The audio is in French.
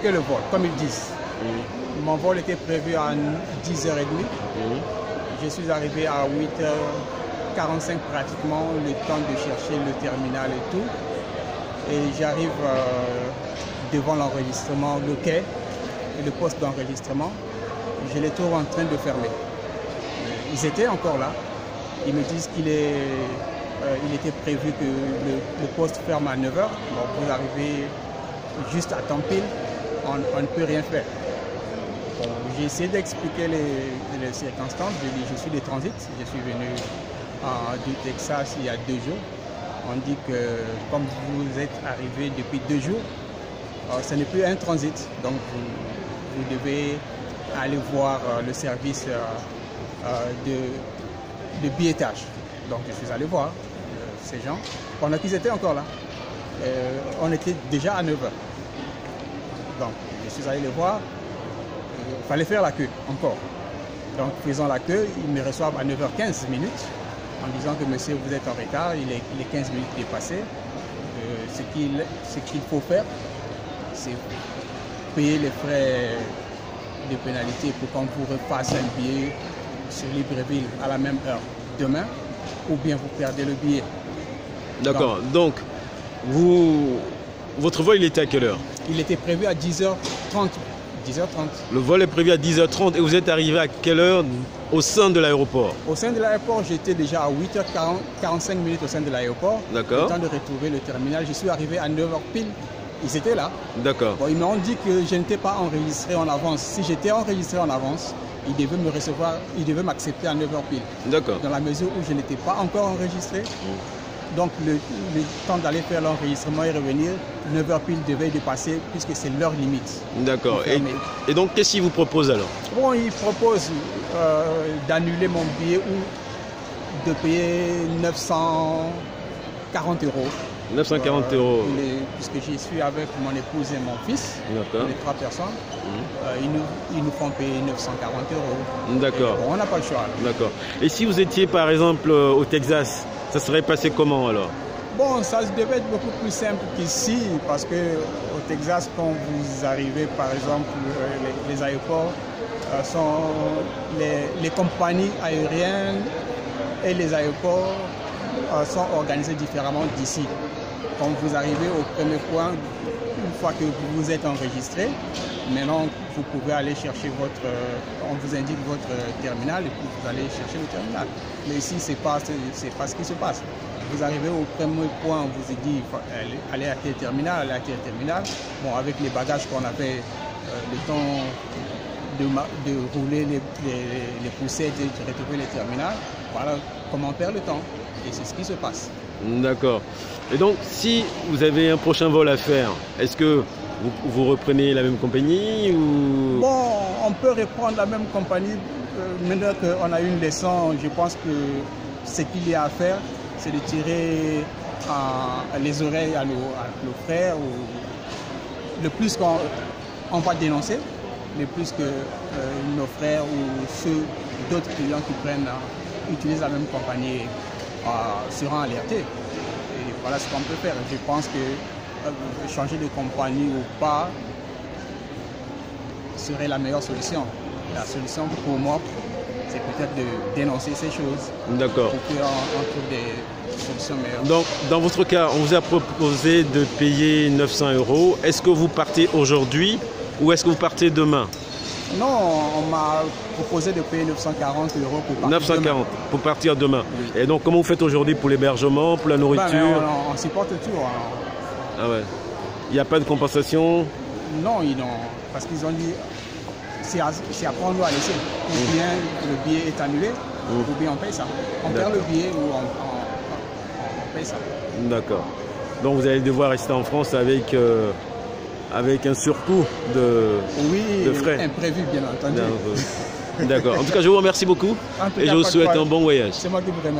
manqué le vol, comme ils disent. Mon vol était prévu à 10h30. Je suis arrivé à 8h45 pratiquement, le temps de chercher le terminal et tout. Et j'arrive devant l'enregistrement, le quai et le poste d'enregistrement. Je les trouve en train de fermer. Ils étaient encore là. Ils me disent qu'il était prévu que le poste ferme à 9h. Bon, vous arrivez juste à temps pile, on ne peut rien faire. Bon, j'ai essayé d'expliquer les circonstances. J'ai dit je suis de transit. Je suis venu du Texas il y a 2 jours. On dit que comme vous êtes arrivé depuis 2 jours, ce n'est plus un transit. Donc vous devez aller voir le service de billetage. Donc je suis allé voir ces gens pendant qu'ils étaient encore là. On était déjà à 9h. Donc je suis allé les voir. Il fallait faire la queue encore. Donc faisant la queue, ils me reçoivent à 9h15 minutes en disant que monsieur vous êtes en retard, il est 15 minutes dépassé. Ce qu'il faut faire, c'est payer les frais de pénalité pour qu'on vous repasse un billet sur Libreville à la même heure demain, ou bien vous perdez le billet. D'accord. Donc, votre vol, il était à quelle heure? Il était prévu à 10h30. 10h30. Le vol est prévu à 10h30 et vous êtes arrivé à quelle heure au sein de l'aéroport? Au sein de l'aéroport, j'étais déjà à 8h45 minutes au sein de l'aéroport. D'accord. Le temps de retrouver le terminal. Je suis arrivé à 9h pile. Ils étaient là. D'accord. Bon, ils m'ont dit que je n'étais pas enregistré en avance. Si j'étais enregistré en avance, ils devaient me recevoir, ils devaient m'accepter à 9h pile. D'accord. Dans la mesure où je n'étais pas encore enregistré. Donc le temps d'aller faire l'enregistrement et revenir, 9h pile devait dépasser puisque c'est leur limite. D'accord. Et donc qu'est-ce qu'ils vous proposent alors? Bon, ils proposent d'annuler mon billet ou de payer 940 €. 940 €. Puisque j'y suis avec mon épouse et mon fils, les 3 personnes, ils nous font payer 940 €. D'accord. Bon, on n'a pas le choix. D'accord. Et si vous étiez par exemple au Texas, ça serait passé comment alors? Bon, ça devait être beaucoup plus simple qu'ici, parce que au Texas, quand vous arrivez, par exemple, les aéroports sont les compagnies aériennes et les aéroports sont organisés différemment d'ici. Quand vous arrivez au premier point, une fois que vous êtes enregistré, maintenant vous pouvez aller chercher on vous indique votre terminal et puis vous allez chercher le terminal. Mais ici, c'est pas ce qui se passe. Vous arrivez au premier point, on vous dit allez à tel terminal, allez à tel terminal. Bon, avec les bagages qu'on avait, le temps de rouler les poussettes et de retrouver les terminals, voilà comment on perd le temps. Et c'est ce qui se passe. D'accord. Et donc, si vous avez un prochain vol à faire, est-ce que vous reprenez la même compagnie ou... Bon, on peut reprendre la même compagnie. Maintenant qu'on a eu une leçon, je pense que ce qu'il y a à faire, c'est de tirer les oreilles à nos frères. Le plus qu'on va dénoncer, le plus que nos frères ou ceux d'autres clients qui utilisent la même compagnie seront alertés. Et voilà ce qu'on peut faire. Je pense que changer de compagnie ou pas serait la meilleure solution. La solution pour moi, c'est peut-être de dénoncer ces choses. D'accord. Pour qu'on trouve des solutions meilleures. Donc, dans votre cas, on vous a proposé de payer 900 €. Est-ce que vous partez aujourd'hui ou est-ce que vous partez demain? Non, on m'a proposé de payer 940 € pour partir 940 demain. Pour partir demain. Oui. Et donc, comment vous faites aujourd'hui pour l'hébergement, pour la nourriture? On supporte tout. Ah ouais. Il n'y a pas de compensation? Non, parce qu'ils ont dit c'est après on doit laisser. Ou bien le billet est annulé, ou bien on paye ça. On perd le billet ou on paye ça. D'accord. Donc vous allez devoir rester en France avec un surcoût de frais. Imprévu, bien entendu. D'accord. En tout cas, je vous remercie beaucoup et je vous souhaite un bon voyage. C'est moi qui vous remercie.